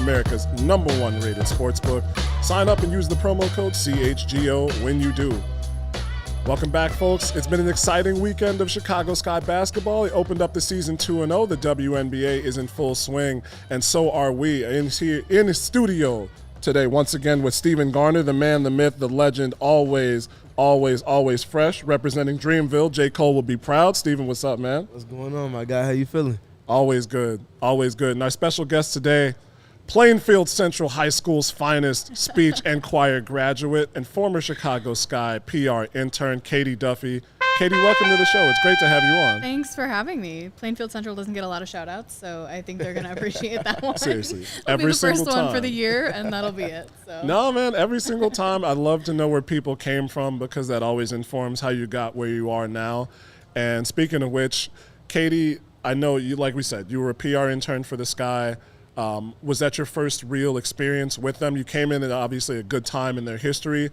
America's #1 rated sportsbook. Sign up and use the promo code CHGO when you do. Welcome back, folks. It's been an exciting weekend of Chicago Sky basketball. It opened up the season 2-0. The WNBA is in full swing, and so are we. Here in the studio today, once again, with Stephen Garner, the man, the myth, the legend, always fresh, representing Dreamville. J. Cole will be proud. Stephen, what's up, man? What's going on, my guy? How you feeling? Always good, always good. And our special guest today, Plainfield Central High School's finest speech and choir graduate and former Chicago Sky PR intern, Katy Duffy. Katy, welcome to the show. It's great to have you on. Thanks for having me. Plainfield Central doesn't get a lot of shout-outs, so I think they're going to appreciate that one. Seriously. It'll be the first one for the year, and that'll be it. So. No, man, every single time. I'd love to know where people came from because that always informs how you got where you are now. And speaking of which, Katy, I know you, like we said, you were a PR intern for the Sky. Was that your first real experience with them? You came in at obviously a good time in their history,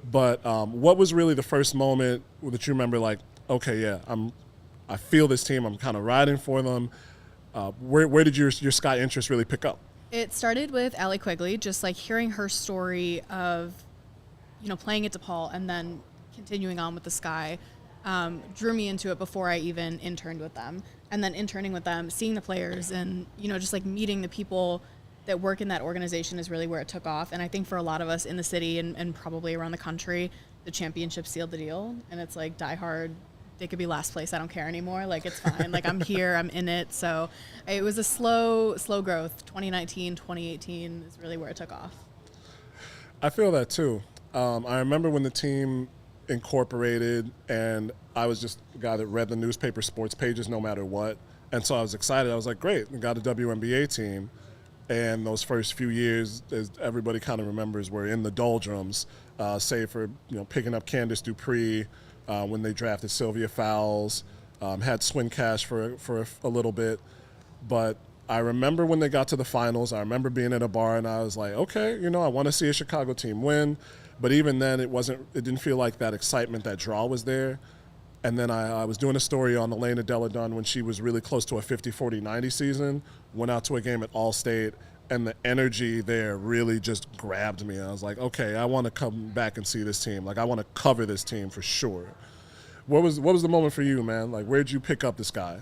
but what was really the first moment that you remember like, okay, yeah, I feel this team, I'm kind of riding for them. Where did your Sky interest really pick up? It started with Allie Quigley, just like hearing her story of, playing at DePaul and then continuing on with the Sky. Drew me into it before I even interned with them. And then interning with them, seeing the players and, just like meeting the people that work in that organization is really where it took off. And I think for a lot of us in the city and probably around the country, the championship sealed the deal. And it's like die hard. They could be last place. I don't care anymore. Like, it's fine. Like, I'm here. I'm in it. So it was a slow growth. 2019, 2018 is really where it took off. I feel that too. I remember when the team incorporated, and I was just a guy that read the newspaper sports pages no matter what, and so I was excited. I was like, great, we got a WNBA team. And those first few years, as everybody kind of remembers, were in the doldrums, save for picking up Candace Dupree when they drafted Sylvia Fowles, had Swin Cash for a little bit. But I remember when they got to the finals, I remember being at a bar and I was like, okay, I want to see a Chicago team win. But even then, it didn't feel like that excitement, that draw was there. And then I was doing a story on Elena Delle Donne when she was really close to a 50-40-90 season, went out to a game at Allstate, and the energy there really just grabbed me. I was like, okay, I want to come back and see this team. Like, I want to cover this team for sure. What was the moment for you, man? Like, where'd you pick up this guy?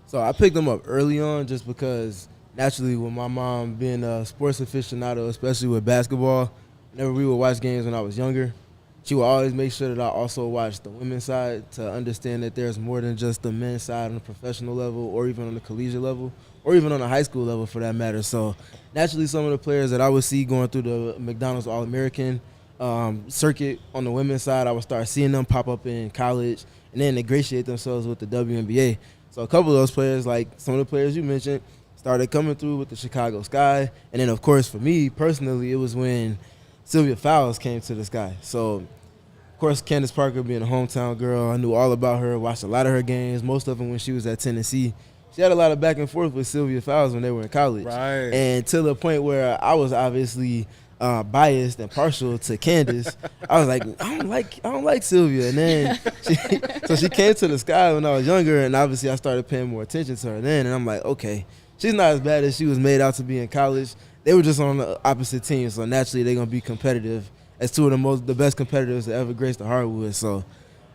So I picked them up early on just because naturally with my mom being a sports aficionado, especially with basketball, whenever we would watch games when I was younger, she would always make sure that I also watched the women's side to understand that there's more than just the men's side on the professional level or even on the collegiate level or even on the high school level for that matter. So naturally some of the players that I would see going through the McDonald's All-American circuit on the women's side, I would start seeing them pop up in college and then ingratiate themselves with the WNBA. So a couple of those players, like some of the players you mentioned, started coming through with the Chicago Sky. And then, of course, for me personally, it was when Sylvia Fowles came to the Sky. So, of course, Candace Parker being a hometown girl, I knew all about her, watched a lot of her games, most of them when she was at Tennessee. She had a lot of back and forth with Sylvia Fowles when they were in college. Right. And to the point where I was obviously biased and partial to Candace. I was like, I don't like Sylvia. And then she came to the Sky when I was younger, and obviously I started paying more attention to her then. And I'm like, okay, she's not as bad as she was made out to be in college. They were just on the opposite team, so naturally they're gonna be competitive as two of the best competitors to ever grace the hardwood. So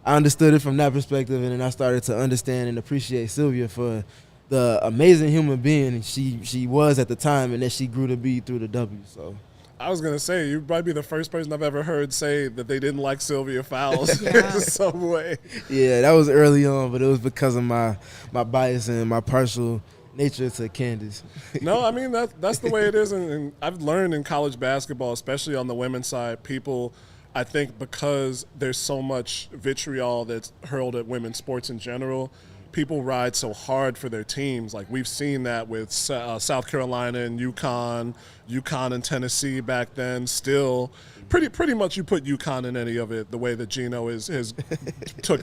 I understood it from that perspective, and then I started to understand and appreciate Sylvia for the amazing human being she was at the time, and that she grew to be through the W. So. I was going to say, you might be the first person I've ever heard say that they didn't like Sylvia Fowles in some way. Yeah, that was early on, but it was because of my bias and my partial nature to Candace. No, I mean, that's the way it is. And I've learned in college basketball, especially on the women's side, people, I think because there's so much vitriol that's hurled at women's sports in general, people ride so hard for their teams. Like, we've seen that with South Carolina and UConn and Tennessee back then. Still, pretty much you put UConn in any of it, the way that Gino has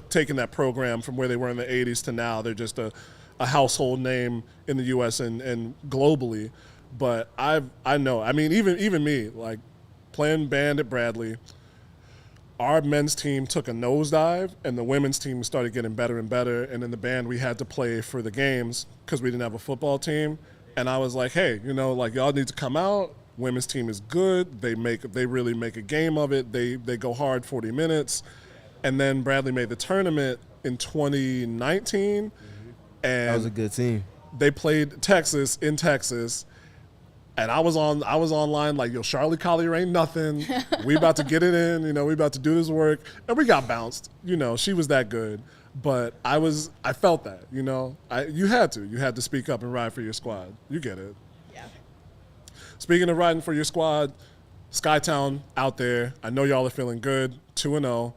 taken that program from where they were in the 80s to now. They're just a household name in the U.S. and globally. But I know, I mean, even me, like, playing band at Bradley, our men's team took a nosedive, and the women's team started getting better and better. And in the band, we had to play for the games because we didn't have a football team. And I was like, hey, like y'all need to come out. Women's team is good. They really make a game of it. They go hard 40 minutes. And then Bradley made the tournament in 2019. And That was a good team. they played Texas in Texas. And I was online like, yo, Charlie Collier ain't nothing. We about to get it in, we about to do this work. And we got bounced. She was that good. But I felt that, you had to speak up and ride for your squad. You get it. Yeah. Speaking of riding for your squad, Skytown out there. I know y'all are feeling good, 2-0,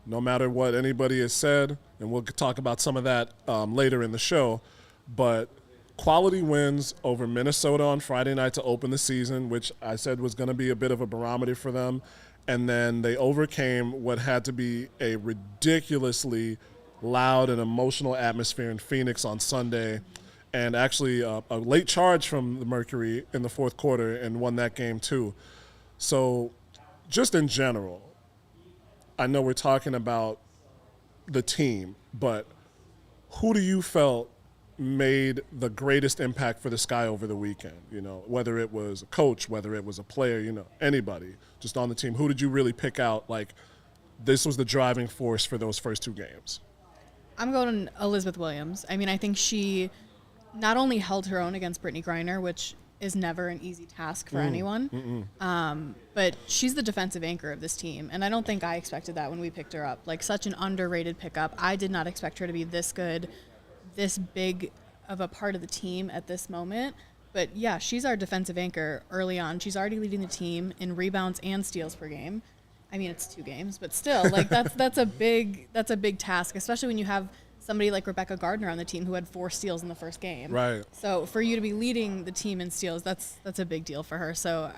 no matter what anybody has said. And we'll talk about some of that later in the show. But quality wins over Minnesota on Friday night to open the season, which I said was going to be a bit of a barometer for them. And then they overcame what had to be a ridiculously loud and emotional atmosphere in Phoenix on Sunday, and actually a late charge from the Mercury in the fourth quarter and won that game too. So just in general, I know we're talking about the team, but who do you felt made the greatest impact for the Sky over the weekend? Whether it was a coach, whether it was a player, anybody just on the team. Who did you really pick out like this was the driving force for those first two games? I'm going Elizabeth Williams. I mean, I think she not only held her own against Brittney Griner, which is never an easy task for anyone, but she's the defensive anchor of this team. And I don't think I expected that when we picked her up. Like, such an underrated pickup. I did not expect her to be this good, this big of a part of the team at this moment. But, yeah, she's our defensive anchor early on. She's already leading the team in rebounds and steals per game. I mean, it's 2 games, but still, like that's a big task, especially when you have somebody like Rebecca Gardner on the team who had 4 steals in the first game. Right. So for you to be leading the team in steals, that's a big deal for her. So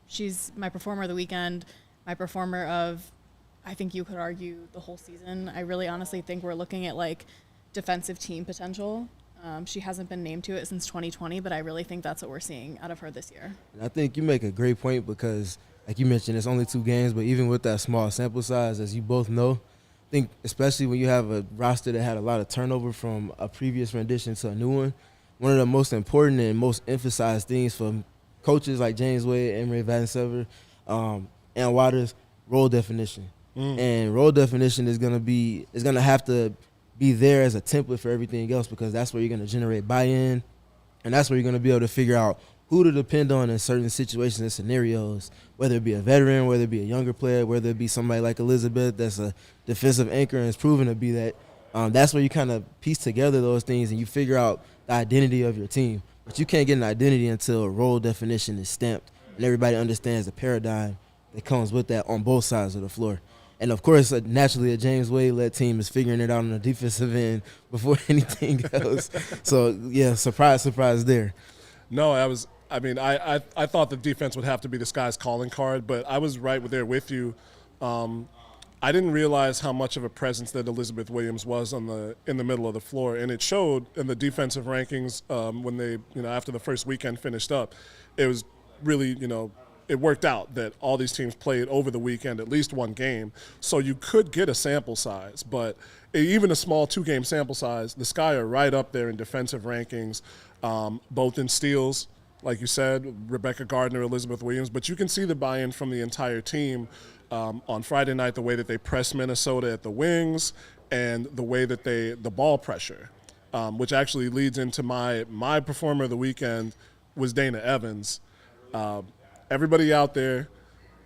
she's my performer of the weekend, my performer of, I think you could argue the whole season. I really honestly think we're looking at like defensive team potential. She hasn't been named to it since 2020, but I really think that's what we're seeing out of her this year. And I think you make a great point because, like you mentioned, it's only 2 games, but even with that small sample size, as you both know, I think especially when you have a roster that had a lot of turnover from a previous rendition to a new one of the most important and most emphasized things from coaches like James Wade, Emery Van Sever, and Waters, role definition. And role definition is going to have to be there as a template for everything else, because that's where you're going to generate buy-in, and that's where you're going to be able to figure out who to depend on in certain situations and scenarios, whether it be a veteran, whether it be a younger player, whether it be somebody like Elizabeth that's a defensive anchor and is proven to be that. That's where you kind of piece together those things and you figure out the identity of your team. But you can't get an identity until a role definition is stamped and everybody understands the paradigm that comes with that on both sides of the floor. And, of course, naturally, a James Wade-led team is figuring it out on the defensive end before anything else. So, yeah, surprise there. No, I thought the defense would have to be the Sky's calling card, but I was right there with you. I didn't realize how much of a presence that Elizabeth Williams was in the middle of the floor, and it showed in the defensive rankings when they, after the first weekend finished up. It was really, it worked out that all these teams played over the weekend at least 1 game, so you could get a sample size. But even a small 2-game sample size, the Sky are right up there in defensive rankings, both in steals, like you said, Rebecca Gardner, Elizabeth Williams, but you can see the buy-in from the entire team on Friday night, the way that they pressed Minnesota at the wings and the way that the ball pressure, which actually leads into my performer of the weekend was Dana Evans. Everybody out there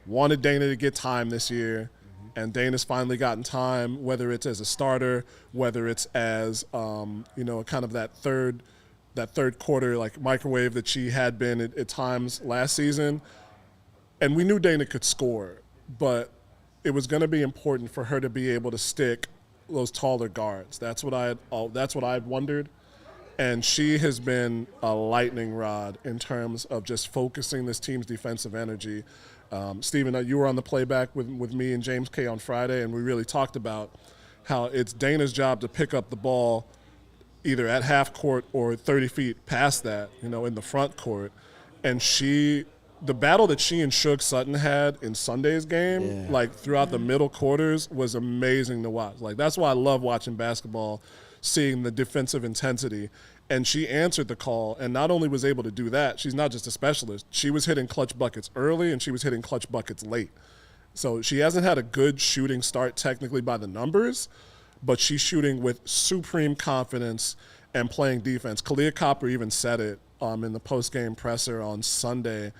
wanted Dana to get time this year, and Dana's finally gotten time, whether it's as a starter, whether it's as, kind of that third quarter, like microwave that she had been at times last season. And we knew Dana could score, but it was going to be important for her to be able to stick those taller guards. That's what I had wondered. And she has been a lightning rod in terms of just focusing this team's defensive energy. Stephen, you were on the playback with me and James K on Friday, and we really talked about how it's Dana's job to pick up the ball either at half court or 30 feet past that, in the front court. And she the battle that she and Suge Sutton had in Sunday's game, like throughout the middle quarters, was amazing to watch. Like that's why I love watching basketball, seeing the defensive intensity. And she answered the call and not only was able to do that, she's not just a specialist. She was hitting clutch buckets early and she was hitting clutch buckets late. So she hasn't had a good shooting start technically by the numbers, but she's shooting with supreme confidence and playing defense. Kalia Copper even said it in the post-game presser on Sunday.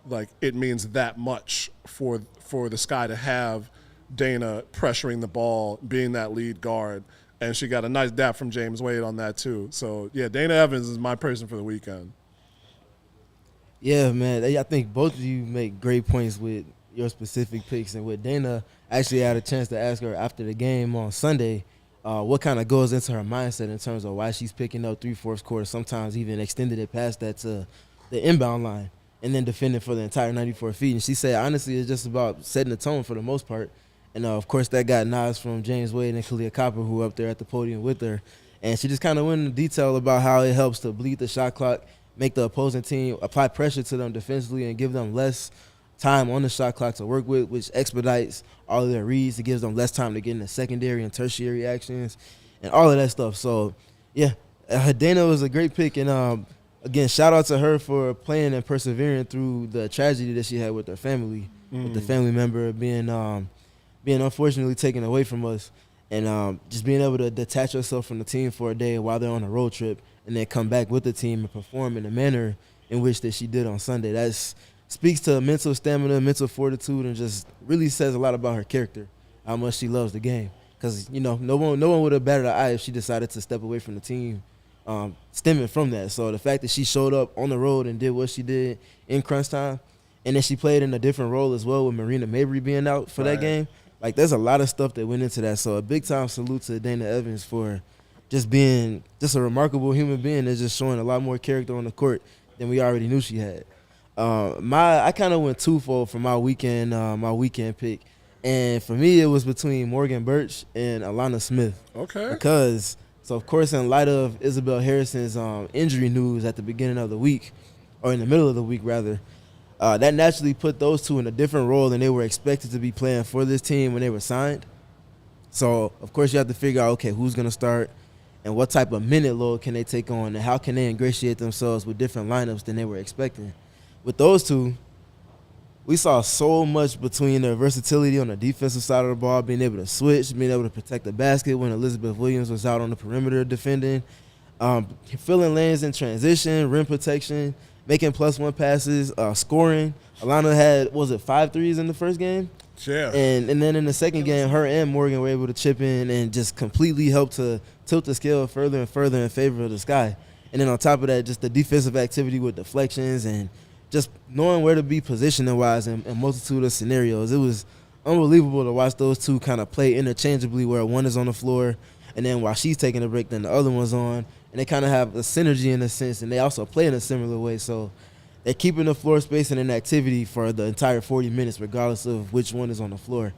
Like, it means that much for the Sky to have Dana pressuring the ball, being that lead guard. And she got a nice dap from James Wade on that, too. So, yeah, Dana Evans is my person for the weekend. Yeah, man. I think both of you make great points with your specific picks. And with Dana, I actually had a chance to ask her after the game on Sunday what kind of goes into her mindset in terms of why she's picking up 3/4 quarters, sometimes even extended it past that to the inbound line and then defending for the entire 94 feet. And she said, honestly, it's just about setting the tone for the most part. And, of course, that got nods from James Wade and Kalia Copper, who were up there at the podium with her. And she just kind of went into detail about how it helps to bleed the shot clock, make the opposing team apply pressure to them defensively and give them less time on the shot clock to work with, which expedites all of their reads. It gives them less time to get into secondary and tertiary actions and all of that stuff. So, yeah, Dana was a great pick. And, again, shout out to her for playing and persevering through the tragedy that she had with her family, with the family member being unfortunately taken away from us, and just being able to detach herself from the team for a day while they're on a road trip and then come back with the team and perform in the manner in which that she did on Sunday. That speaks to mental stamina, mental fortitude, and just really says a lot about her character, how much she loves the game. Because, no one would have batted an eye if she decided to step away from the team stemming from that. So the fact that she showed up on the road and did what she did in crunch time, and then she played in a different role as well with Marina Mabry being out for that game, like there's a lot of stuff that went into that. So a big-time salute to Dana Evans for just being just a remarkable human being and just showing a lot more character on the court than we already knew she had. I kind of went twofold for my weekend pick. And for me, it was between Morgan Birch and Alana Smith. Okay. Because, so of course, in light of Isabel Harrison's injury news at the beginning of the week, or in the middle of the week, rather, that naturally put those two in a different role than they were expected to be playing for this team when they were signed. So, of course, you have to figure out, okay, who's going to start and what type of minute load can they take on and how can they ingratiate themselves with different lineups than they were expecting. With those two, we saw so much between their versatility on the defensive side of the ball, being able to switch, being able to protect the basket when Elizabeth Williams was out on the perimeter defending, filling lanes in transition, rim protection, making +1 passes, scoring. Alana had, 5 threes in the first game? Yeah. And then in the second game, her and Morgan were able to chip in and just completely help to tilt the scale further and further in favor of the Sky. And then on top of that, just the defensive activity with deflections and just knowing where to be positioning-wise in a multitude of scenarios. It was unbelievable to watch those two kind of play interchangeably where one is on the floor and then while she's taking a break, then the other one's on. And they kind of have a synergy in a sense, and they also play in a similar way. So they're keeping the floor space and an activity for the entire 40 minutes regardless of which one is on the floor.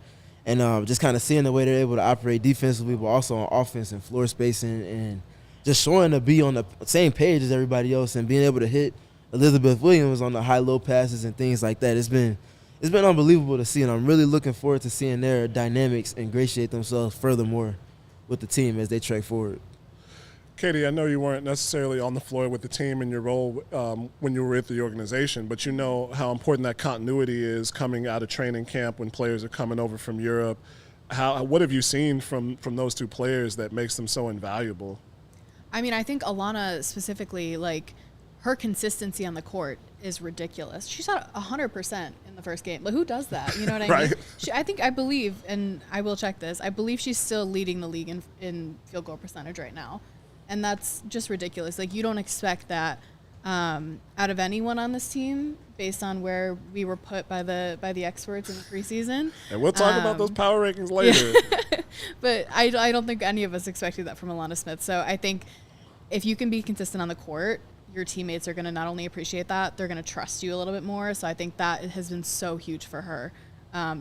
And just kind of seeing the way they're able to operate defensively but also on offense and floor spacing and just showing to be on the same page as everybody else and being able to hit Elizabeth Williams on the high-low passes and things like that. It's been unbelievable to see, and I'm really looking forward to seeing their dynamics ingratiate themselves furthermore with the team as they trek forward. Katy, I know you weren't necessarily on the floor with the team in your role when you were with the organization, but you know how important that continuity is coming out of training camp when players are coming over from Europe. What have you seen from those two players that makes them so invaluable? I mean, I think Alana specifically, her consistency on the court is ridiculous. She shot 100% in the first game. Who does that? You know what I mean? I believe, and I will check this, I believe she's still leading the league in field goal percentage right now. And that's just ridiculous. You don't expect that out of anyone on this team based on where we were put by the experts in the preseason. And we'll talk about those power rankings later. Yeah. But I don't think any of us expected that from Alana Smith. So I think if you can be consistent on the court, your teammates are going to not only appreciate that, they're going to trust you a little bit more. So I think that has been so huge for her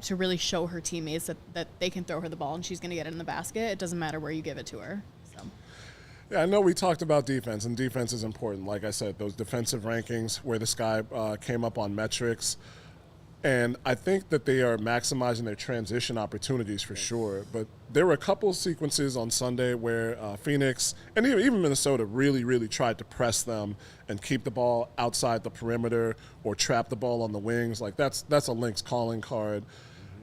to really show her teammates that they can throw her the ball and she's going to get it in the basket. It doesn't matter where you give it to her. So. Yeah, I know we talked about defense, and defense is important. Like I said, those defensive rankings where the Sky came up on metrics. And I think that they are maximizing their transition opportunities for sure. But there were a couple sequences on Sunday where Phoenix and even Minnesota really, really tried to press them and keep the ball outside the perimeter or trap the ball on the wings. Like that's a Lynx calling card.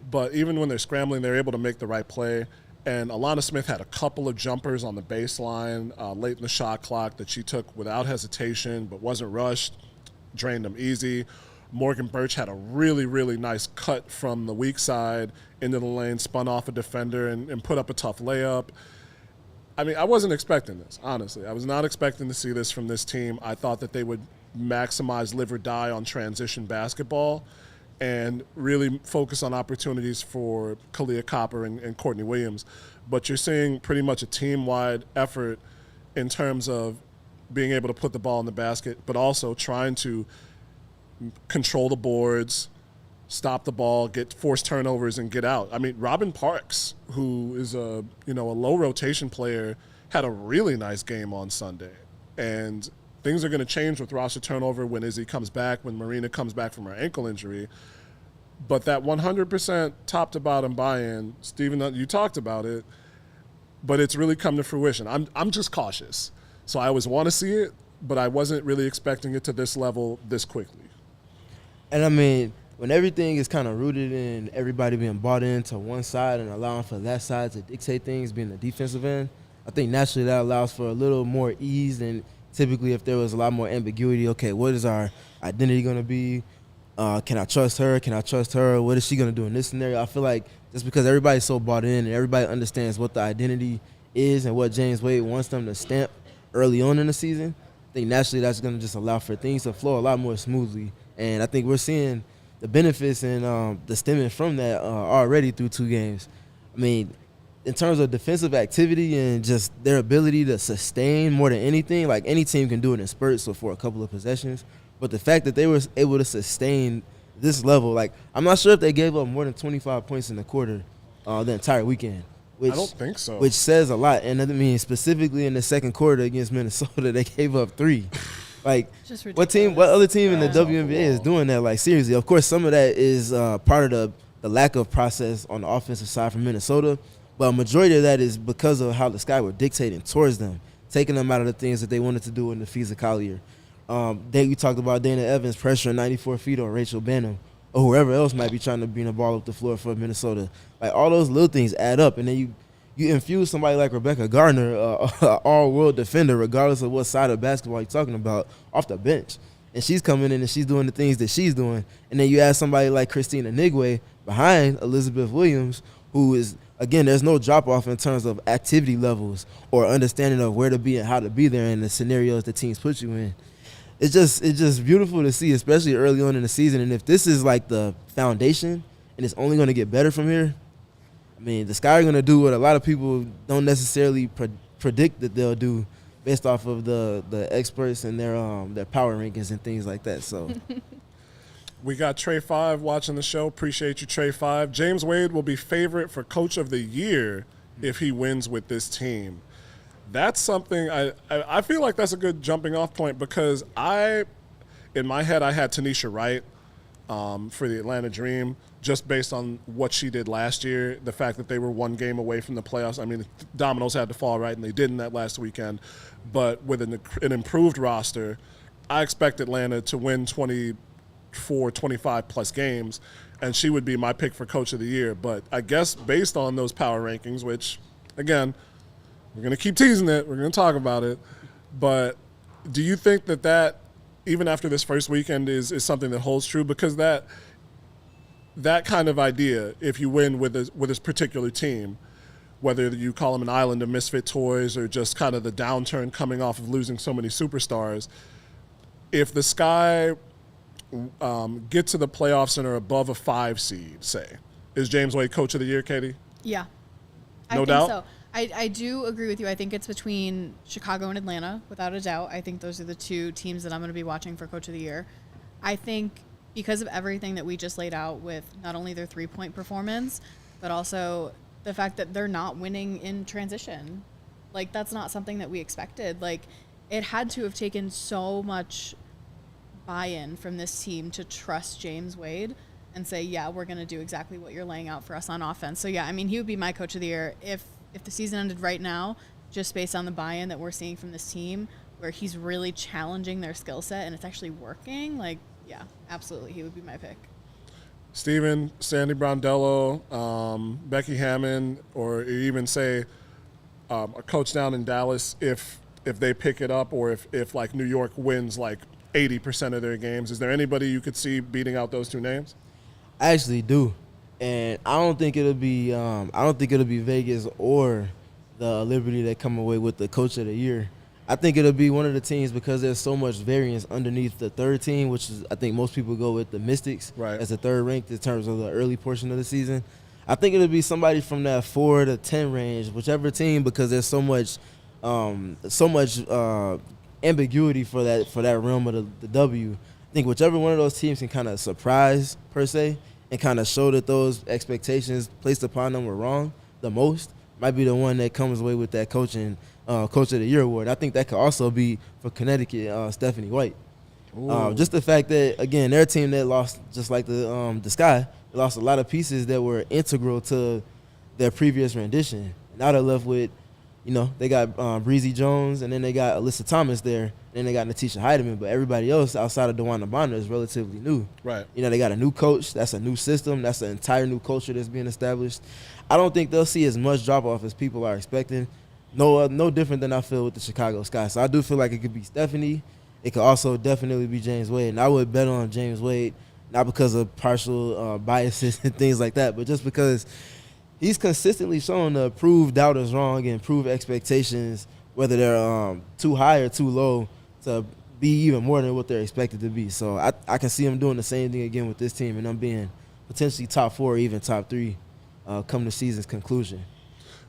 But even when they're scrambling, they're able to make the right play. And Alana Smith had a couple of jumpers on the baseline late in the shot clock that she took without hesitation but wasn't rushed, drained them easy. Morgan Birch had a really, really nice cut from the weak side into the lane, spun off a defender, and put up a tough layup. I mean, I wasn't expecting this, honestly. I was not expecting to see this from this team. I thought that they would maximize live or die on transition basketball and really focus on opportunities for Kalia Copper and Courtney Williams. But you're seeing pretty much a team-wide effort in terms of being able to put the ball in the basket, but also trying to control the boards, stop the ball, get forced turnovers, and get out. I mean, Robin Parks, who is a low rotation player, had a really nice game on Sunday. And things are going to change with roster turnover when Izzy comes back, when Marina comes back from her ankle injury. But that 100% top to bottom buy-in, Steven, you talked about it, but it's really come to fruition. I'm just cautious. So I always want to see it, but I wasn't really expecting it to this level this quickly. And I mean, when everything is kind of rooted in everybody being bought into one side and allowing for that side to dictate things, being the defensive end, I think naturally that allows for a little more ease than typically if there was a lot more ambiguity. Okay, what is our identity going to be? Can I trust her? Can I trust her? What is she going to do in this scenario? I feel like just because everybody's so bought in and everybody understands what the identity is and what James Wade wants them to stamp early on in the season, I think naturally that's going to just allow for things to flow a lot more smoothly. And I think we're seeing the benefits and the stemming from that already through 2 games. I mean, in terms of defensive activity and just their ability to sustain more than anything, like any team can do it in spurts or for a couple of possessions. But the fact that they were able to sustain this level, like I'm not sure if they gave up more than 25 points in the quarter the entire weekend. I don't think so. Which says a lot. And I mean, specifically in the second quarter against Minnesota, they gave up 3. Like, what other team in the WNBA is doing that? Like, seriously. Of course, some of that is part of the lack of process on the offensive side from Minnesota, but a majority of that is because of how the Sky were dictating towards them, taking them out of the things that they wanted to do in the physicality. We talked about Dana Evans pressuring 94 feet on Rachel Banham or whoever else might be trying to bring the ball up the floor for Minnesota. Like, all those little things add up, and then you infuse somebody like Rebecca Garner, all-world defender, regardless of what side of basketball you're talking about, off the bench. And she's coming in and she's doing the things that she's doing. And then you add somebody like Christina Nigwe behind Elizabeth Williams, who is, again, there's no drop-off in terms of activity levels or understanding of where to be and how to be there in the scenarios the teams put you in. It's just beautiful to see, especially early on in the season. And if this is like the foundation and it's only going to get better from here, I mean, the Sky are going to do what a lot of people don't necessarily predict that they'll do based off of the experts and their power rankings and things like that. So we got Trey 5 watching the show. Appreciate you, Trey 5. James Wade will be favorite for Coach of the Year if he wins with this team. That's something I feel like that's a good jumping off point because in my head, I had Tanisha Wright for the Atlanta Dream, just based on what she did last year, the fact that they were 1 game away from the playoffs. I mean, the dominoes had to fall right, and they didn't that last weekend. But with an improved roster, I expect Atlanta to win 24, 25-plus games, and she would be my pick for Coach of the Year. But I guess based on those power rankings, which, again, we're going to keep teasing it. We're going to talk about it. But do you think that even after this first weekend is something that holds true? Because that kind of idea, if you win with this particular team, whether you call them an island of misfit toys or just kind of the downturn coming off of losing so many superstars, if the Sky get to the playoffs and are above a 5 seed, say, is James Wade Coach of the Year, Katy? Yeah. No doubt? So. I do agree with you. I think it's between Chicago and Atlanta, without a doubt. I think those are the 2 teams that I'm going to be watching for Coach of the Year. I think because of everything that we just laid out with not only their 3-point performance, but also the fact that they're not winning in transition. Like, that's not something that we expected. Like, it had to have taken so much buy-in from this team to trust James Wade and say, yeah, we're going to do exactly what you're laying out for us on offense. So, yeah, I mean, he would be my coach of the year if the season ended right now, just based on the buy-in that we're seeing from this team, where he's really challenging their skill set and it's actually working. Like, yeah, absolutely, he would be my pick. Steven, Sandy Brondello, Becky Hammond, or even say a coach down in Dallas, if they pick it up, or if like New York wins like 80% of their games, is there anybody you could see beating out those two names? I actually do, and I don't think it'll be Vegas or the Liberty that come away with the coach of the year. I think it'll be one of the teams, because there's so much variance underneath the third team, which is, I think most people go with the Mystics as the third ranked in terms of the early portion of the season. I think it'll be somebody from that 4 to 10 range, whichever team, because there's so much ambiguity for that realm of the W. I think whichever one of those teams can kind of surprise, per se, and kind of show that those expectations placed upon them were wrong the most, might be the one that comes away with that coach of the year award. I think that could also be for Connecticut, Stephanie White. Just the fact that, again, they're a team that lost, just like the Sky, they lost a lot of pieces that were integral to their previous rendition. Now they're left with, they got Breezy Jones, and then they got Alyssa Thomas there, and then they got Natisha Heidemann, but everybody else outside of DeWanda Bonner is relatively new. Right. They got a new coach. That's a new system. That's an entire new culture that's being established. I don't think they'll see as much drop-off as people are expecting. No different than I feel with the Chicago Sky. So I do feel like it could be Stephanie. It could also definitely be James Wade. And I would bet on James Wade, not because of partial biases and things like that, but just because he's consistently shown to prove doubters wrong and prove expectations, whether they're too high or too low, to be even more than what they're expected to be. So I can see him doing the same thing again with this team, and them being potentially top 4 or even top 3 come the season's conclusion.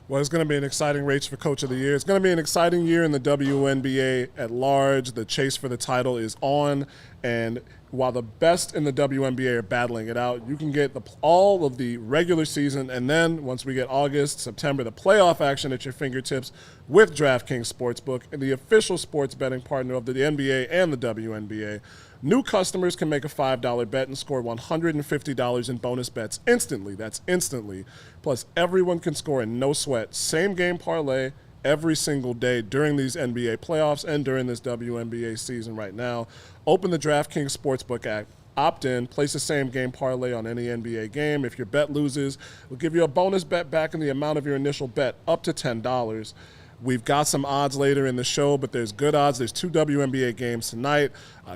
Well, it's going to be an exciting race for Coach of the Year. It's going to be an exciting year in the WNBA at large. The chase for the title is on, and while the best in the WNBA are battling it out, you can get all of the regular season, and then once we get August, September, the playoff action at your fingertips with DraftKings Sportsbook, and the official sports betting partner of the NBA and the WNBA. New customers can make a $5 bet and score $150 in bonus bets instantly. That's instantly. Plus, everyone can score in no sweat, same game parlay every single day during these NBA playoffs and during this WNBA season right now. Open the DraftKings Sportsbook app, opt in, place the same game parlay on any NBA game. If your bet loses, we'll give you a bonus bet back in the amount of your initial bet, up to $10. We've got some odds later in the show, but there's good odds. There's 2 WNBA games tonight.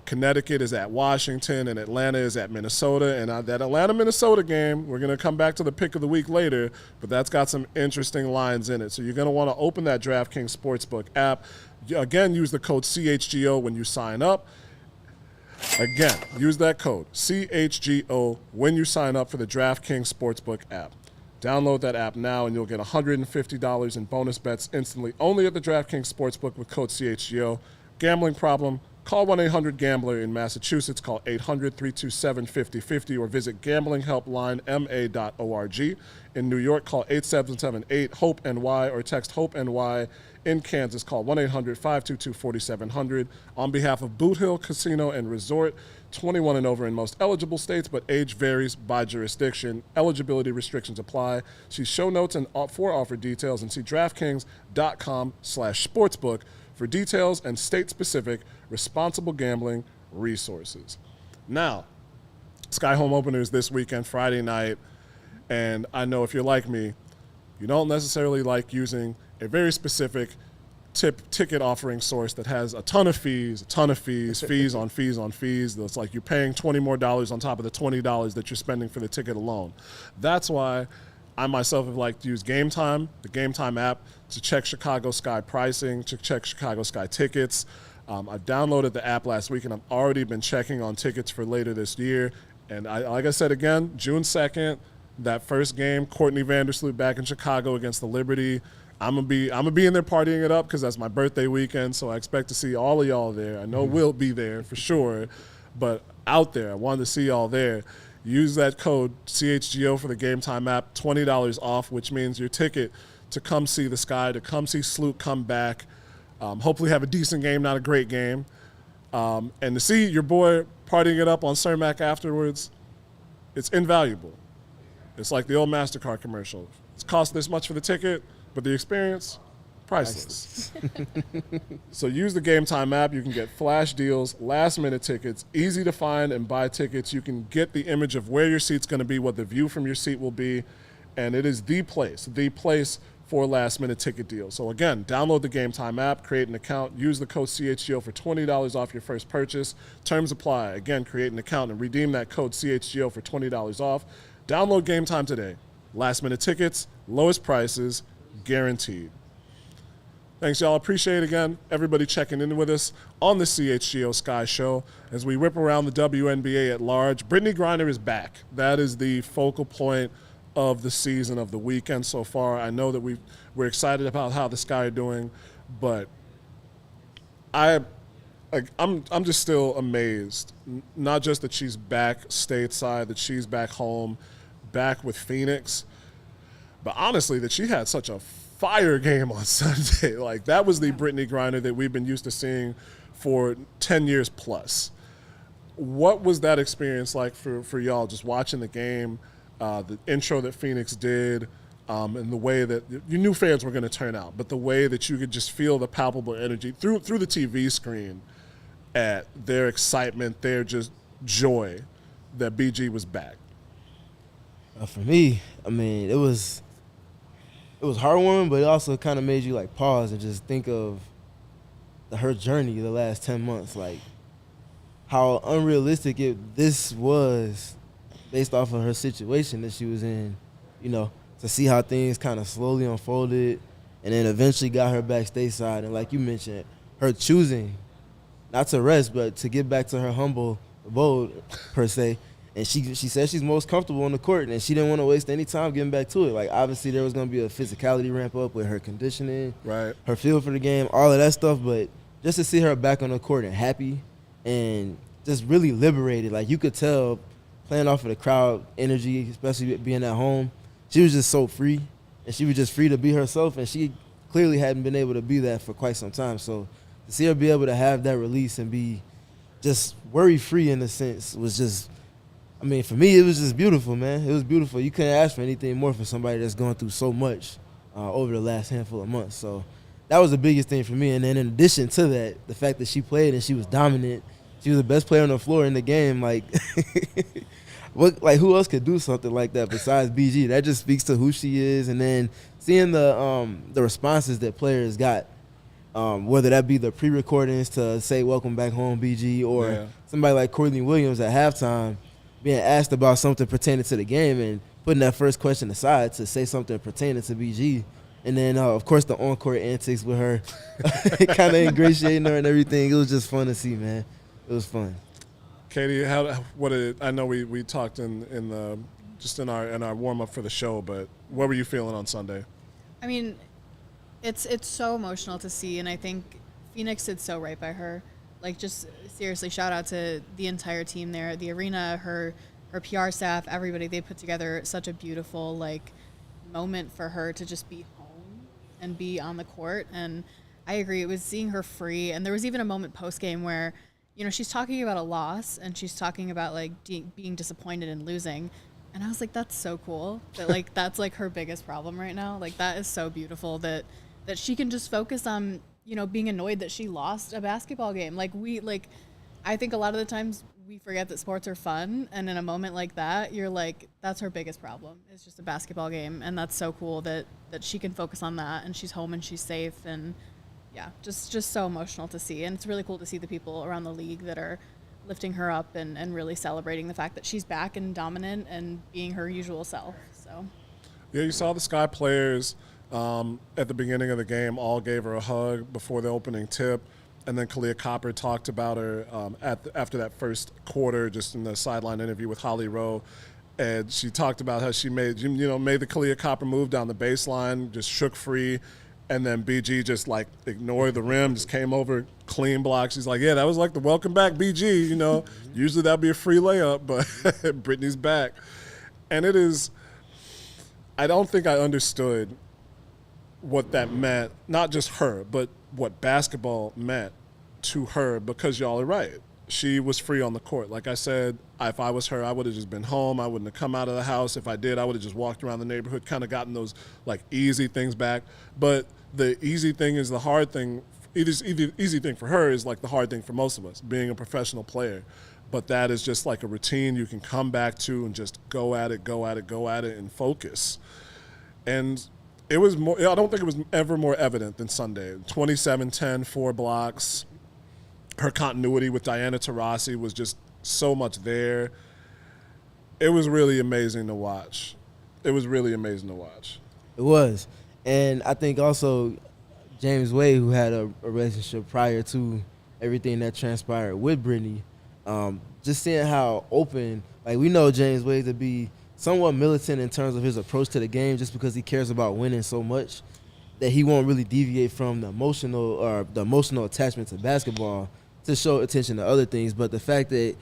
Connecticut is at Washington, and Atlanta is at Minnesota. And that Atlanta-Minnesota game, we're going to come back to the pick of the week later, but that's got some interesting lines in it. So you're going to want to open that DraftKings Sportsbook app. Again, use the code CHGO when you sign up. Again, use that code CHGO when you sign up for the DraftKings Sportsbook app. Download that app now, and you'll get $150 in bonus bets instantly, only at the DraftKings Sportsbook with code CHGO. Gambling problem? Call 1-800-GAMBLER in Massachusetts. Call 800-327-5050 or visit gamblinghelplinema.org. In New York, call 877-8-HOPE-NY or text HOPE-NY. In Kansas, call 1-800-522-4700. On behalf of Boot Hill Casino and Resort, 21 and over in most eligible states, but age varies by jurisdiction. Eligibility restrictions apply. See show notes and for offer details, and see DraftKings.com/sportsbook for details and state-specific responsible gambling resources. Now, Sky Home Openers this weekend, Friday night, and I know if you're like me, you don't necessarily like using a very specific ticket offering source that has a ton of fees, fees on fees on fees. It's like you're paying $20 more on top of the $20 that you're spending for the ticket alone. That's why I myself have liked to use Game Time, the Game Time app, to check CHGO Sky pricing, to check CHGO Sky tickets. I downloaded the app last week, and I've already been checking on tickets for later this year. And like I said again, June 2nd, that first game, Courtney Vandersloot back in Chicago against the Liberty. I'm gonna be in there partying it up because that's my birthday weekend, so I expect to see all of y'all there. I know we'll be there for sure, but out there, I wanted to see y'all there. Use that code CHGO for the Game Time app, $20 off, which means your ticket to come see the Sky, to come see Sloot come back, hopefully have a decent game, not a great game, and to see your boy partying it up on Cermak afterwards, it's invaluable. It's like the old MasterCard commercial. It's cost this much for the ticket, but the experience, priceless. So use the Game Time app. You can get flash deals, last-minute tickets, easy to find and buy tickets. You can get the image of where your seat's going to be, what the view from your seat will be, and it is the place for last-minute ticket deals. So again, download the Game Time app, create an account, use the code CHGO for $20 off your first purchase. Terms apply. Again, create an account and redeem that code CHGO for $20 off. Download Game Time today. Last-minute tickets, lowest prices, guaranteed. Thanks, y'all. Appreciate it again. Everybody checking in with us on the CHGO Sky Show as we whip around the WNBA at large. Brittney Griner is back. That is the focal point of the season, of the weekend so far. I know that we're excited about how the Sky are doing, but I'm just still amazed. Not just that she's back stateside, that she's back home, back with Phoenix, but honestly that she had such a fire game on Sunday. Like, that was the Brittney Griner that we've been used to seeing for 10 years plus. What was that experience like for y'all, just watching the game, the intro that Phoenix did, and the way that you knew fans were going to turn out, but the way that you could just feel the palpable energy through the TV screen at their excitement, their just joy that BG was back? For me, I mean, it was heartwarming, but it also kind of made you like pause and just think of her journey the last 10 months, like how unrealistic this was based off of her situation that she was in, you know, to see how things kind of slowly unfolded and then eventually got her back stateside. And like you mentioned, her choosing not to rest, but to get back to her humble abode, per se. And she said she's most comfortable on the court, and she didn't want to waste any time getting back to it. Like, obviously, there was going to be a physicality ramp up with her conditioning, right, her feel for the game, all of that stuff. But just to see her back on the court and happy and just really liberated, like you could tell playing off of the crowd energy, especially being at home, she was just so free, and she was just free to be herself, and she clearly hadn't been able to be that for quite some time. So to see her be able to have that release and be just worry-free in a sense was just, I mean, for me, it was just beautiful, man. It was beautiful. You couldn't ask for anything more for somebody that's going through so much over the last handful of months. So that was the biggest thing for me. And then in addition to that, the fact that she played and she was dominant, she was the best player on the floor in the game. Like, who else could do something like that besides BG? That just speaks to who she is. And then seeing the responses that players got, whether that be the pre-recordings to say welcome back home, BG, or somebody like Courtney Williams at halftime being asked about something pertaining to the game and putting that first question aside to say something pertaining to BG. And then, of course, the on-court antics with her, kind of ingratiating her and everything. It was just fun to see, man. It was fun. Katy, I know we talked in our warm-up for the show, but what were you feeling on Sunday? I mean, it's so emotional to see, and I think Phoenix did so right by her. Like, just seriously, shout out to the entire team there, the arena, her PR staff, everybody. They put together such a beautiful, like, moment for her to just be home and be on the court. And I agree, it was seeing her free. And there was even a moment post-game where, you know, she's talking about a loss and she's talking about, like, being disappointed and losing. And I was like, that's so cool that, like, that's, like, her biggest problem right now. Like, that is so beautiful that she can just focus on, you know, being annoyed that she lost a basketball game. I think a lot of the times we forget that sports are fun, and in a moment like that, you're like, that's her biggest problem. It's just a basketball game, and that's so cool that she can focus on that, and she's home and she's safe, and yeah, just so emotional to see. And it's really cool to see the people around the league that are lifting her up and really celebrating the fact that she's back and dominant and being her usual self. So yeah, you saw the Sky players at the beginning of the game all gave her a hug before the opening tip. And then Kalia Copper talked about her after that first quarter, just in the sideline interview with Holly Rowe. And she talked about how she made the Kalia Copper move down the baseline, just shook free. And then BG just, like, ignored the rim, just came over, clean block. She's like, yeah, that was like the welcome back BG, you know. Usually that would be a free layup, but Brittney's back. And it is – I don't think I understood what that meant, not just her, but what basketball meant to her, because y'all are right. She was free on the court. Like I said, if I was her, I would have just been home. I wouldn't have come out of the house. If I did, I would have just walked around the neighborhood, kind of gotten those like easy things back. But the easy thing is the hard thing. Easy thing for her is like the hard thing for most of us, being a professional player. But that is just like a routine you can come back to and just go at it, and focus. And it was more, I don't think it was ever more evident than Sunday. 27-10, 4 blocks. Her continuity with Diana Taurasi was just so much there. It was really amazing to watch. It was. And I think also James Wade, who had a relationship prior to everything that transpired with Brittney, just seeing how open, like we know James Wade to be somewhat militant in terms of his approach to the game, just because he cares about winning so much that he won't really deviate from the emotional attachment to basketball to show attention to other things. But the fact that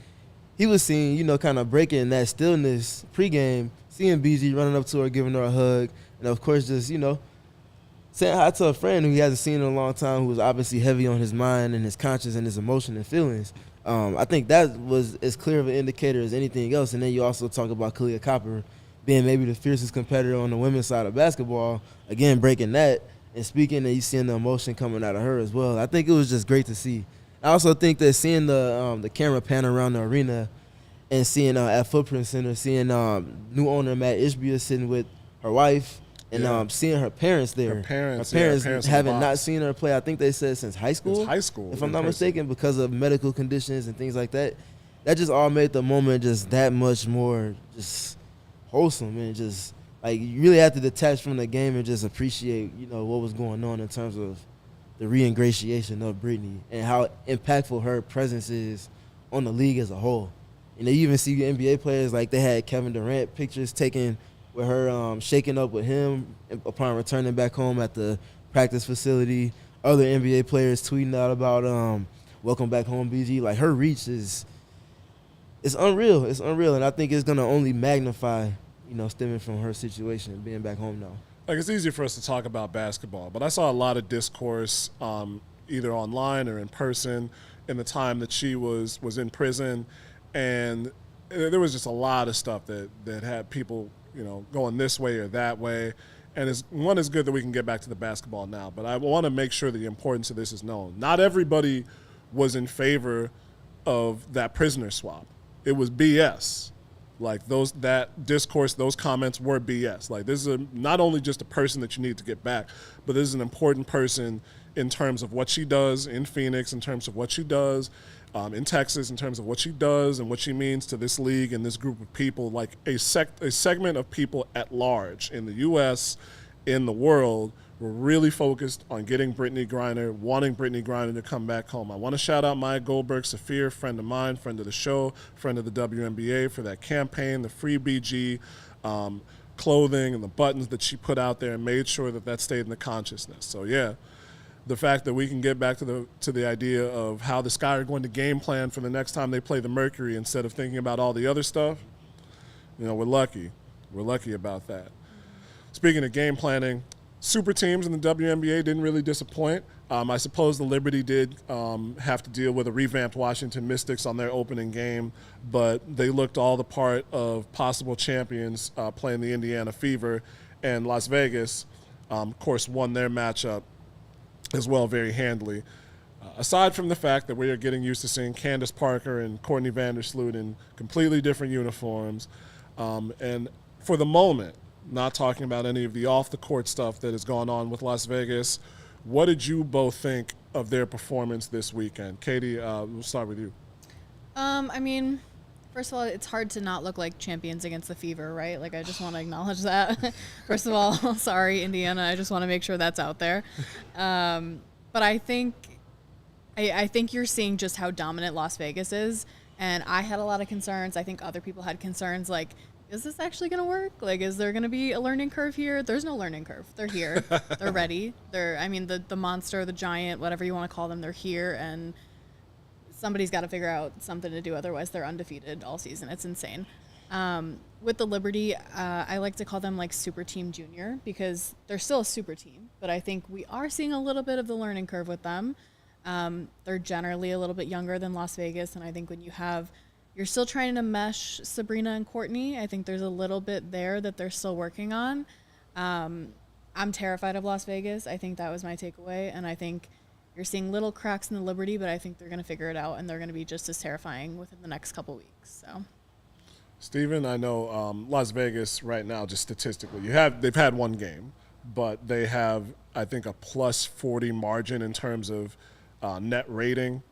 he was seen, kind of breaking that stillness pregame, seeing BG running up to her, giving her a hug, and of course just, saying hi to a friend who he hasn't seen in a long time, who was obviously heavy on his mind and his conscience and his emotion and feelings. I think that was as clear of an indicator as anything else. And then you also talk about Kalia Copper being maybe the fiercest competitor on the women's side of basketball, again, breaking that and speaking, and you seeing the emotion coming out of her as well. I think it was just great to see. I also think that seeing the camera pan around the arena and seeing at Footprint Center, seeing new owner Matt Ishbia sitting with her wife and seeing her parents there. Her parents having not seen her play, I think they said since high school. Since high school. If I'm not mistaken, because of medical conditions and things like that. That just all made the moment just that much more just wholesome, and just like you really have to detach from the game and just appreciate, what was going on in terms of the re-ingratiation of Brittney and how impactful her presence is on the league as a whole. You even see NBA players, like they had Kevin Durant pictures taken with her shaking up with him upon returning back home at the practice facility. Other NBA players tweeting out about welcome back home, BG. Like her reach it's unreal. It's unreal, and I think it's gonna only magnify, stemming from her situation, being back home now. Like, it's easy for us to talk about basketball, but I saw a lot of discourse either online or in person in the time that she was in prison, and there was just a lot of stuff that had people, going this way or that way. And it's good that we can get back to the basketball now, but I want to make sure the importance of this is known. Not everybody was in favor of that prisoner swap. It was BS. Like that discourse, those comments were BS. Like, this is not only just a person that you need to get back, but this is an important person in terms of what she does in Phoenix, in terms of what she does in Texas, in terms of what she does and what she means to this league and this group of people, like a segment of people at large in the U.S., in the world. We're really focused on getting Brittney Griner, wanting Brittney Griner to come back home. I want to shout out Maya Goldberg-Safir, friend of mine, friend of the show, friend of the WNBA, for that campaign, the free BG clothing and the buttons that she put out there, and made sure that stayed in the consciousness. So, yeah, the fact that we can get back to the idea of how the Sky are going to game plan for the next time they play the Mercury instead of thinking about all the other stuff, we're lucky. We're lucky about that. Speaking of game planning, super teams in the WNBA didn't really disappoint. I suppose the Liberty did have to deal with a revamped Washington Mystics on their opening game, but they looked all the part of possible champions playing the Indiana Fever, and Las Vegas, of course, won their matchup as well very handily. Aside from the fact that we are getting used to seeing Candace Parker and Courtney Vandersloot in completely different uniforms, and for the moment, not talking about any of the off-the-court stuff that has gone on with Las Vegas, what did you both think of their performance this weekend? Katy, we'll start with you. First of all, it's hard to not look like champions against the Fever, right? Like, I just want to acknowledge that. First of all, sorry, Indiana. I just want to make sure that's out there. But I think you're seeing just how dominant Las Vegas is. And I had a lot of concerns. I think other people had concerns, like, is this actually going to work? Like, is there going to be a learning curve here? There's no learning curve. They're here. They're ready. The monster, the giant, whatever you want to call them, they're here. And somebody's got to figure out something to do. Otherwise, they're undefeated all season. It's insane. With the Liberty, I like to call them like super team junior because they're still a super team, but I think we are seeing a little bit of the learning curve with them. They're generally a little bit younger than Las Vegas, and I think when you're still trying to mesh Sabrina and Courtney, I think there's a little bit there that they're still working on. I'm terrified of Las Vegas. I think that was my takeaway, and I think you're seeing little cracks in the Liberty, but I think they're going to figure it out, and they're going to be just as terrifying within the next couple weeks. So, Steven, I know Las Vegas right now, just statistically, they've had one game, but they have, I think, a plus 40 margin in terms of net rating.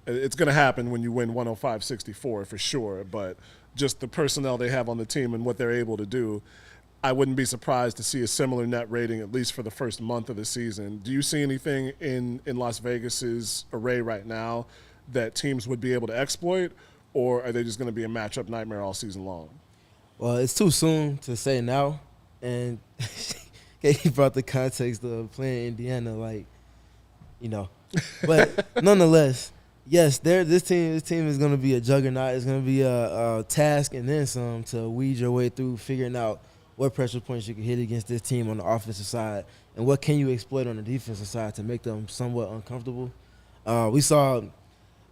It's going to happen when you win 105-64 for sure, but just the personnel they have on the team and what they're able to do, I wouldn't be surprised to see a similar net rating, at least for the first month of the season. Do you see anything in Las Vegas's array right now that teams would be able to exploit, or are they just going to be a matchup nightmare all season long? Well, it's too soon to say now, and Katy brought the context of playing Indiana, like, you know. But nonetheless, yes, this team is going to be a juggernaut. It's going to be a task and then some to weed your way through figuring out what pressure points you can hit against this team on the offensive side and what can you exploit on the defensive side to make them somewhat uncomfortable. We saw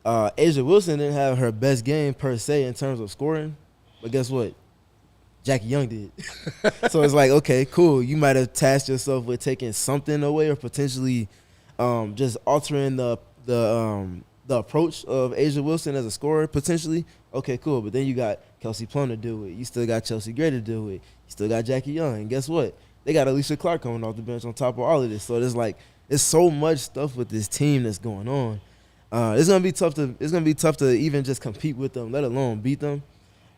A'ja Wilson didn't have her best game per se in terms of scoring, but guess what? Jackie Young did. So it's like, okay, cool. You might have tasked yourself with taking something away or potentially just altering the approach of A'ja Wilson as a scorer potentially. Okay, cool. But then you got Kelsey Plum to deal with. You still got Chelsea Gray to deal with. You still got Jackie Young. And guess what? They got Alicia Clark coming off the bench on top of all of this. So there's so much stuff with this team that's going on. It's gonna be tough to even just compete with them, let alone beat them.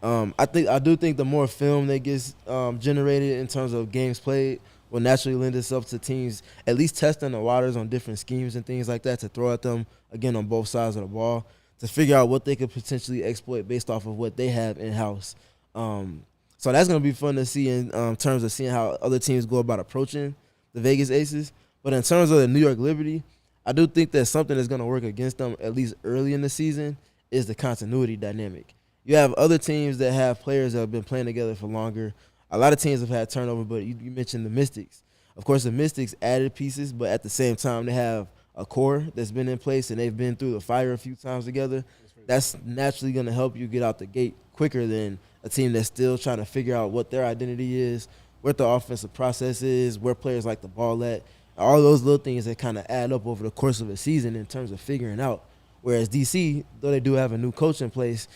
I do think the more film that gets generated in terms of games played will naturally lend itself to teams at least testing the waters on different schemes and things like that to throw at them, again, on both sides of the ball to figure out what they could potentially exploit based off of what they have in-house. So that's going to be fun to see in terms of seeing how other teams go about approaching the Vegas Aces. But in terms of the New York Liberty, I do think that something that's going to work against them, at least early in the season, is the continuity dynamic. You have other teams that have players that have been playing together for longer. A lot of teams have had turnover, but you mentioned the Mystics. Of course, the Mystics added pieces, but at the same time, they have a core that's been in place, and they've been through the fire a few times together. That's naturally going to help you get out the gate quicker than a team that's still trying to figure out what their identity is, what the offensive process is, where players like the ball at, all those little things that kind of add up over the course of a season in terms of figuring out. Whereas DC, though they do have a new coach in place,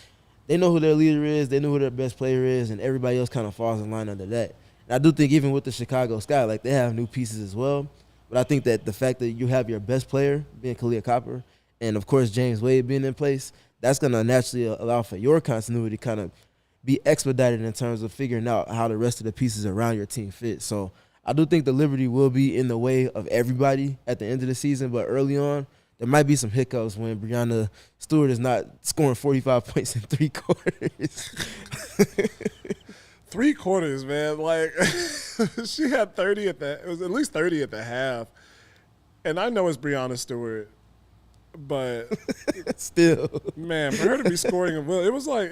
they know who their leader is, they know who their best player is, and everybody else kind of falls in line under that. And I do think even with the Chicago Sky, like they have new pieces as well. But I think that the fact that you have your best player being Kalia Copper and, of course, James Wade being in place, that's going to naturally allow for your continuity to kind of be expedited in terms of figuring out how the rest of the pieces around your team fit. So I do think the Liberty will be in the way of everybody at the end of the season, but early on, there might be some hiccups when Breanna Stewart is not scoring 45 points in 3 quarters. 3 quarters, man. Like, she had 30 it was at least 30 at the half. And I know it's Breanna Stewart, but still, man, for her to be scoring, it was like,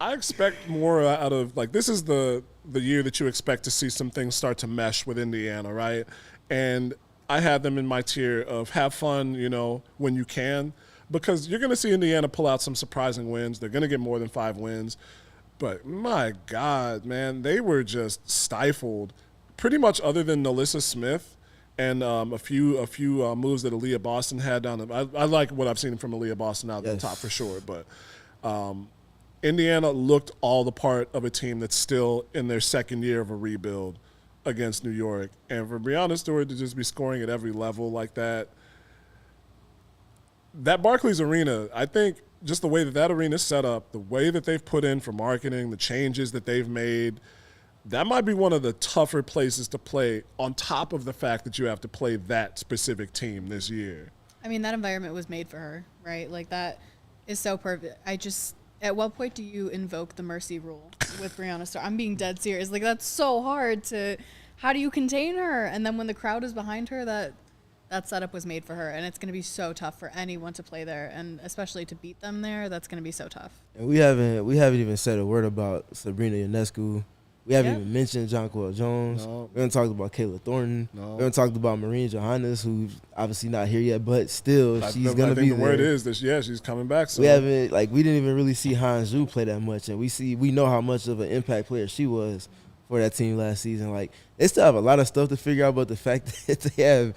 I expect more out of, like, this is the year that you expect to see some things start to mesh with Indiana, right? And I had them in my tier of have fun, when you can, because you're going to see Indiana pull out some surprising wins. They're going to get more than 5 wins. But my God, man, they were just stifled pretty much other than Nalissa Smith and a few moves that Aaliyah Boston had down the – I like what I've seen from Aaliyah Boston out the top for sure. But Indiana looked all the part of a team that's still in their second year of a rebuild against New York. And for Breanna Stewart to just be scoring at every level like that Barclays Arena, I think just the way that arena is set up, the way that they've put in for marketing, the changes that they've made, that might be one of the tougher places to play on top of the fact that you have to play that specific team this year. I mean, that environment was made for her, right? Like, that is so perfect. At what point do you invoke the mercy rule with Breanna Stewart? I'm being dead serious. Like, that's so hard how do you contain her? And then when the crowd is behind her, that setup was made for her, and it's going to be so tough for anyone to play there, and especially to beat them there. That's going to be so tough. And we haven't even said a word about Sabrina Ionescu. We haven't even mentioned Jonquel Jones. No. We haven't talked about Kayla Thornton. No. We haven't talked about Marine Johannes, who's obviously not here yet, but still she's going to be there. The word is that she's coming back. So. We didn't even really see Han Zhu play that much, and we know how much of an impact player she was for that team last season. Like, they still have a lot of stuff to figure out, but the fact that they have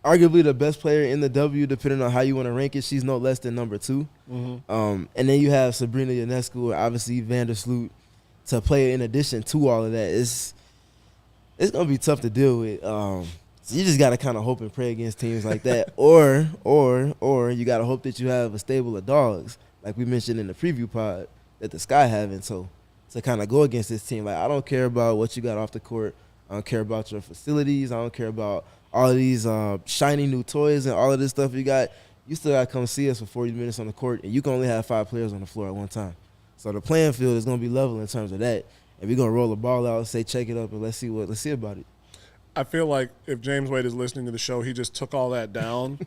arguably the best player in the W, depending on how you want to rank it, she's no less than number 2. Mm-hmm. And then you have Sabrina Ionescu, obviously Vandersloot, to play in addition to all of that. It's going to be tough to deal with. So you just got to kind of hope and pray against teams like that. or you got to hope that you have a stable of dogs, like we mentioned in the preview pod, that the Sky having. So to kind of go against this team, like, I don't care about what you got off the court. I don't care about your facilities. I don't care about all of these shiny new toys and all of this stuff you got. You still got to come see us for 40 minutes on the court, and you can only have 5 players on the floor at one time. So the playing field is going to be level in terms of that. And we're going to roll the ball out, say check it up, and let's see about it. I feel like if James Wade is listening to the show, he just took all that down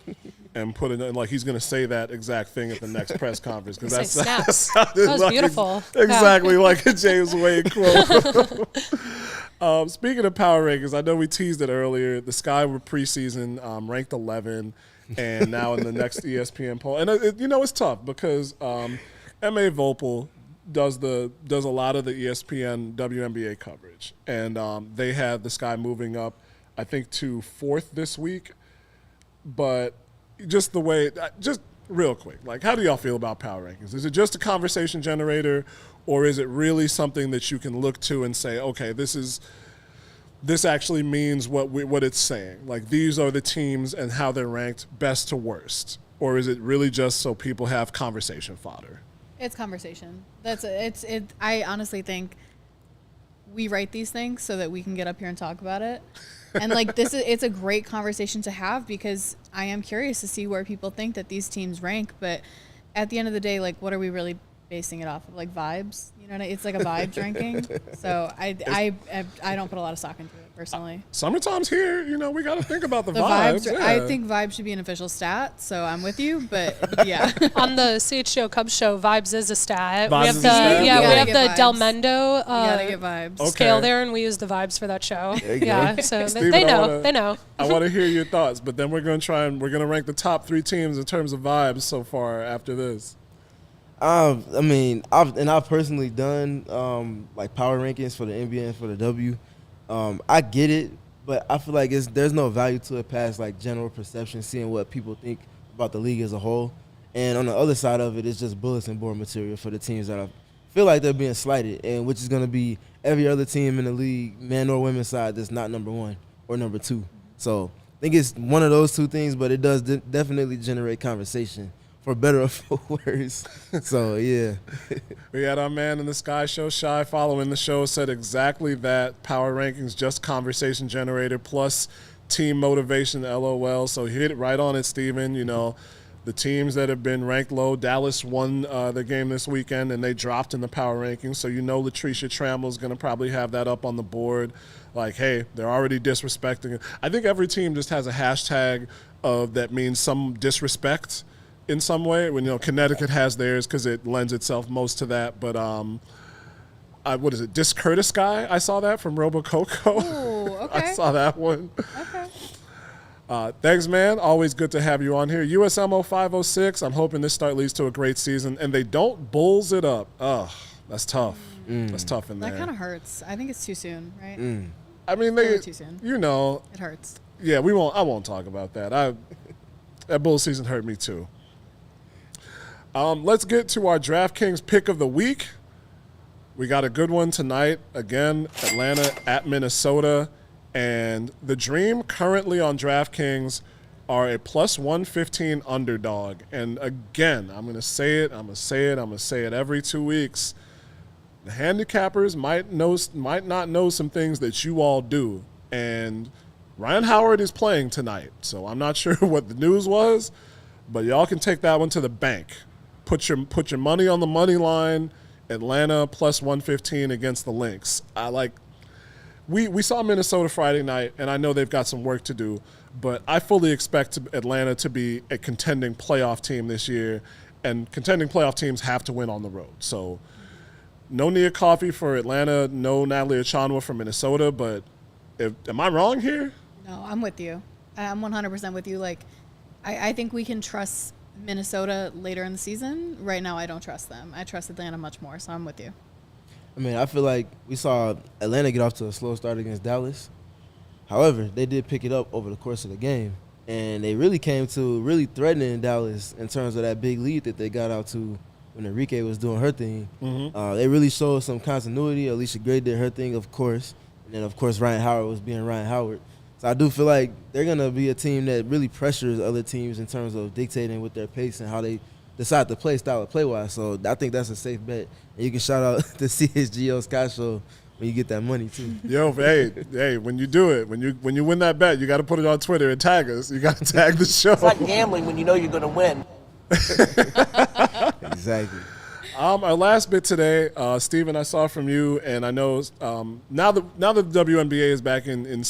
and put it in, like he's going to say that exact thing at the next press conference. Because that was like beautiful. Exactly like a James Wade quote. Speaking of power rankings, I know we teased it earlier. The Sky were preseason ranked 11, and now in the next ESPN poll. And, it's tough because M.A. Vopel does a lot of the ESPN WNBA coverage, and they had the Sky moving up, I think, to 4th this week. But just real quick, like, how do y'all feel about power rankings? Is it just a conversation generator, or is it really something that you can look to and say, okay, this actually means what it's saying? Like, these are the teams and how they're ranked best to worst, or is it really just so people have conversation fodder? It's conversation. I honestly think we write these things so that we can get up here and talk about it. And like it's a great conversation to have, because I am curious to see where people think that these teams rank. But at the end of the day, like, what are we really basing it off of? Like, vibes? You know, it's like a vibe ranking. So I don't put a lot of stock into it personally. Summertime's here. We got to think about the vibes. Yeah. I think vibes should be an official stat. So I'm with you. But yeah, on the CHGO Cubs show, vibes is a stat. Vibes we have is a stat? we have the vibes. Del Mendo gotta get vibes. scale there, and we use the vibes for that show. Yeah, so Steven, they know. I want to hear your thoughts, but then we're going to rank the top 3 teams in terms of vibes so far after this. I've personally done like power rankings for the NBA and for the W. I get it, but I feel like there's no value to it past like general perception, seeing what people think about the league as a whole. And on the other side of it, it's just bulletin board material for the teams that I feel like they're being slighted, and which is going to be every other team in the league, man or women's side, that's not number 1 or number 2. So I think it's one of those 2 things, but it does definitely generate conversation, for better or for worse. So, yeah. We had our man in the Sky Show, Shy, following the show, said exactly that. Power rankings, just conversation generator, plus team motivation, LOL. So he hit it right on it, Steven. The teams that have been ranked low, Dallas won the game this weekend, and they dropped in the power rankings. So Latricia Trammell's going to probably have that up on the board. Like, hey, they're already disrespecting it. I think every team just has a hashtag that means some disrespect in some way. When Connecticut has theirs because it lends itself most to that. But what is it? Discourteous guy. I saw that from Robococo. Ooh, okay. I saw that one. Okay. Thanks, man. Always good to have you on here. USMO 506. I'm hoping this start leads to a great season, and they don't bulls it up. Oh, that's tough. That's tough in there. That kind of hurts. I think it's too soon, right? I mean, Too soon. It hurts. Yeah, I won't talk about that. That bull season hurt me too. Let's get to our DraftKings pick of the week. We got a good one tonight. Again, Atlanta at Minnesota. And the Dream currently on DraftKings are a plus 115 underdog. And again, I'm going to say it every 2 weeks. The handicappers might not know some things that you all do. And Ryan Howard is playing tonight. So I'm not sure what the news was, but y'all can take that one to the bank. Put your money on the money line. Atlanta plus 115 against the Lynx. we saw Minnesota Friday night, and I know they've got some work to do, but I fully expect Atlanta to be a contending playoff team this year, and contending playoff teams have to win on the road. So no Nia Coffey for Atlanta, no Natalie Achanwa for Minnesota, but am I wrong here? No, I'm with you. I'm 100% with you. Like, I think we can trust Minnesota later in the season. Right now, I don't trust them. I trust Atlanta much more, so I'm with you. I mean, I feel like we saw Atlanta get off to a slow start against Dallas. However, they did pick it up over the course of the game, and they really came to really threatening Dallas in terms of that big lead that they got out to when Enrique was doing her thing. Mm-hmm. They really showed some continuity. Alicia Gray did her thing, of course, and then, of course, Ryan Howard was being Ryan Howard. So I do feel like they're going to be a team that really pressures other teams in terms of dictating with their pace and how they decide to play style of play-wise. So I think that's a safe bet. And you can shout out the CHGO Sky Show when you get that money, too. Yo, hey, when you do it, when you win that bet, you got to put it on Twitter and tag us. You got to tag the show. It's like gambling when you know you're going to win. Exactly. Our last bit today, Steven, I saw from you, and I know now that the WNBA is back in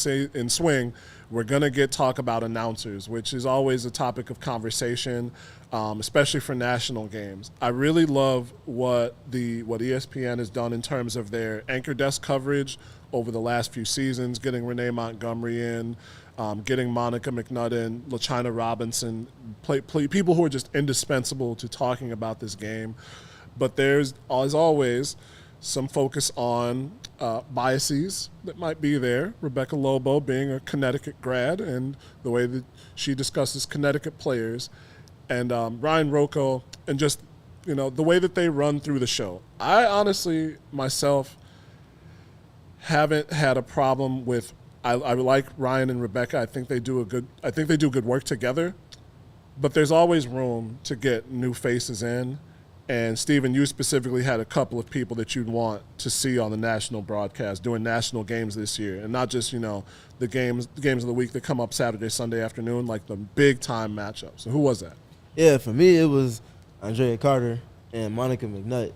swing, we're going to talk about announcers, which is always a topic of conversation, especially for national games. I really love what ESPN has done in terms of their anchor desk coverage over the last few seasons, getting Renee Montgomery in, getting Monica McNutt in, LaChina Robinson, people who are just indispensable to talking about this game. But there's, as always, some focus on biases that might be there. Rebecca Lobo being a Connecticut grad and the way that she discusses Connecticut players. And Ryan Rocco and just, the way that they run through the show. I honestly, myself, haven't had a problem with I like Ryan and Rebecca. I think they do good work together. But there's always room to get new faces in. And, Steven, you specifically had a couple of people that you'd want to see on the national broadcast doing national games this year. And not just, the games of the week that come up Saturday, Sunday afternoon, like the big-time matchups. So who was that? Yeah, for me, it was Andrea Carter and Monica McNutt.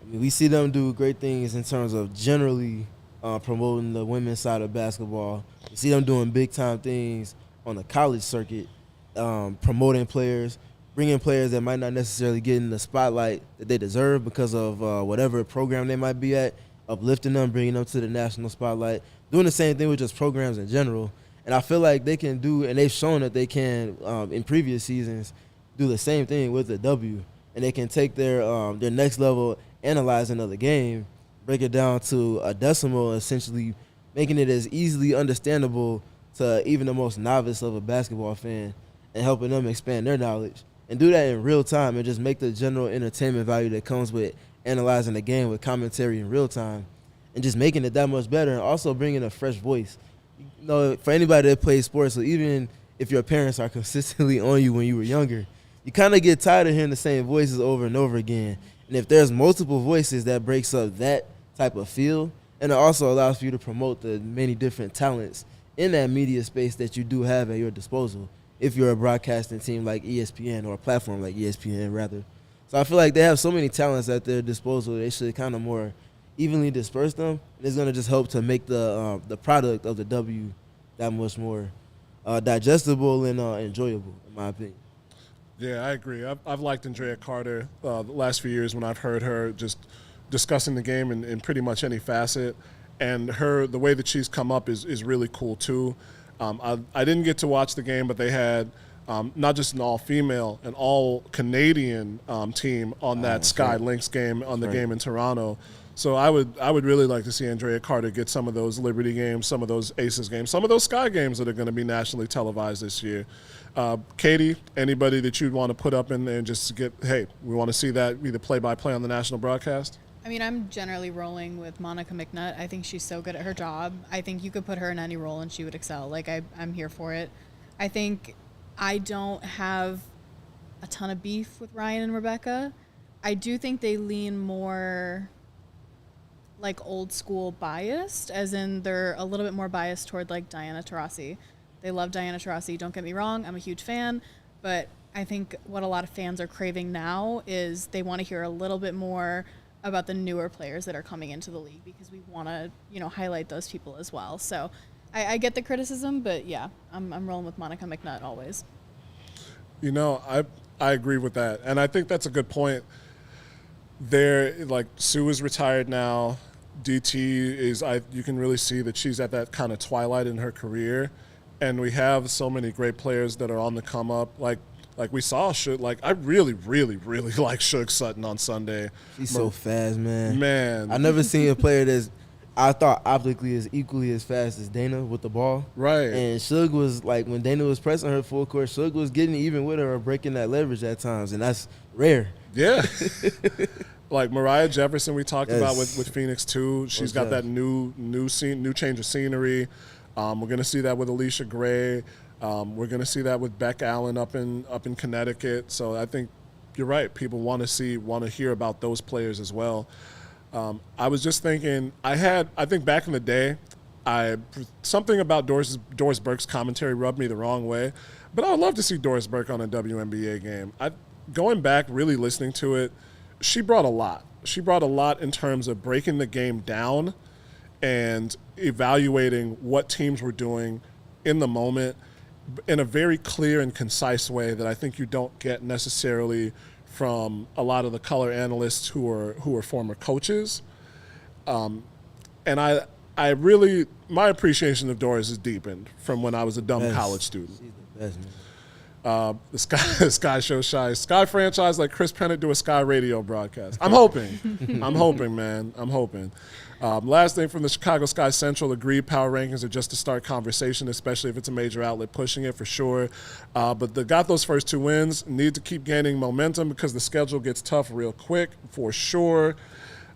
I mean, we see them do great things in terms of generally promoting the women's side of basketball. We see them doing big-time things on the college circuit, promoting players, bringing players that might not necessarily get in the spotlight that they deserve because of whatever program they might be at, uplifting them, bringing them to the national spotlight, doing the same thing with just programs in general. And I feel like they can do, and they've shown that they can, in previous seasons, do the same thing with the W. And they can take their next level analyzing of the game, break it down to a decimal, essentially making it as easily understandable to even the most novice of a basketball fan and helping them expand their knowledge. And do that in real time and just make the general entertainment value that comes with analyzing the game with commentary in real time and just making it that much better and also bringing a fresh voice. For anybody that plays sports, so even if your parents are consistently on you when you were younger, you kind of get tired of hearing the same voices over and over again. And if there's multiple voices, that breaks up that type of feel, and it also allows for you to promote the many different talents in that media space that you do have at your disposal if you're a broadcasting team like ESPN or a platform like ESPN, rather. So I feel like they have so many talents at their disposal, they should kind of more evenly disperse them. And it's going to just help to make the product of the W that much more digestible and enjoyable, in my opinion. Yeah, I agree. I've liked Andrea Carter the last few years when I've heard her just discussing the game in pretty much any facet. And the way that she's come up is really cool, too. I didn't get to watch the game, but they had not just an all-female, an all-Canadian team on that Sky Lynx game, on the game in Toronto. So I would really like to see Andrea Carter get some of those Liberty games, some of those Aces games, some of those Sky games that are going to be nationally televised this year. Katy, anybody that you'd want to put up in there and just get, hey, we want to see that either play-by-play on the national broadcast? I mean, I'm generally rolling with Monica McNutt. I think she's so good at her job. I think you could put her in any role and she would excel. Like, I'm here for it. I think I don't have a ton of beef with Ryan and Rebecca. I do think they lean more like old school biased, as in they're a little bit more biased toward like Diana Taurasi. They love Diana Taurasi. Don't get me wrong. I'm a huge fan. But I think what a lot of fans are craving now is they want to hear a little bit more about the newer players that are coming into the league because we want to, highlight those people as well. So I get the criticism, but yeah, I'm rolling with Monica McNutt always. I agree with that. And I think that's a good point. Sue is retired now. DT is, you can really see that she's at that kind of twilight in her career. And we have so many great players that are on the come up. Like we saw, I really, really, really like Suge Sutton on Sunday. She's so fast, man. Man. I never seen a player that's, I thought optically is equally as fast as Dana with the ball. Right. And Suge was like, when Dana was pressing her full court, Suge was getting even with her or breaking that leverage at times, and that's rare. Yeah. Like Mariah Jefferson we talked about with Phoenix too. She's got that new change of scenery. We're going to see that with Alicia Gray. We're going to see that with Beck Allen up in Connecticut. So I think you're right. People want to hear about those players as well. I was just thinking, I think back in the day, something about Doris Burke's commentary rubbed me the wrong way, but I would love to see Doris Burke on a WNBA game. Going back, really listening to it, she brought a lot. She brought a lot in terms of breaking the game down and evaluating what teams were doing in the moment in a very clear and concise way that I think you don't get necessarily from a lot of the color analysts who are former coaches. And I really, my appreciation of Doris is deepened from when I was a dumb college student. She's the best, man. The Sky Show Sky franchise like Chris Pennant do a Sky radio broadcast. I'm hoping, man. I'm hoping. Last thing from the Chicago Sky Central, agreed power rankings are just to start conversation, especially if it's a major outlet pushing it for sure. But they got those first 2 wins, need to keep gaining momentum because the schedule gets tough real quick for sure.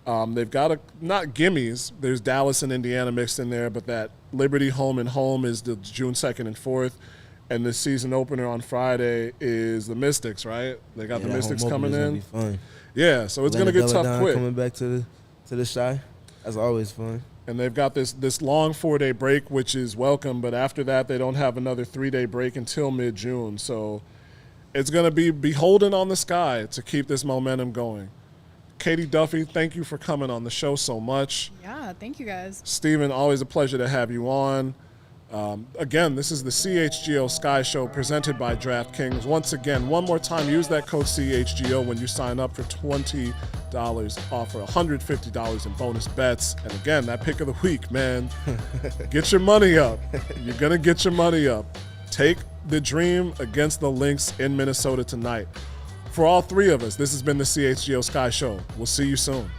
They've got not gimmies. There's Dallas and Indiana mixed in there, but that Liberty home and home is the June 2nd and 4th. And the season opener on Friday is the Mystics, right? They got the Mystics coming in. Be fun. Yeah, so it's going to get tough quick. Coming back to the Shy, that's always fun. And they've got this long 4-day break, which is welcome. But after that, they don't have another 3-day break until mid-June. So it's going to be beholden on the Sky to keep this momentum going. Katy, Duffy, thank you for coming on the show so much. Yeah, thank you guys. Steven, always a pleasure to have you on. Again, this is the CHGO Sky Show presented by DraftKings. Once again, one more time, use that code CHGO when you sign up for $20 off for $150 in bonus bets. And again, that pick of the week, man, get your money up. You're going to get your money up. Take the Dream against the Lynx in Minnesota tonight. For all 3 of us, this has been the CHGO Sky Show. We'll see you soon.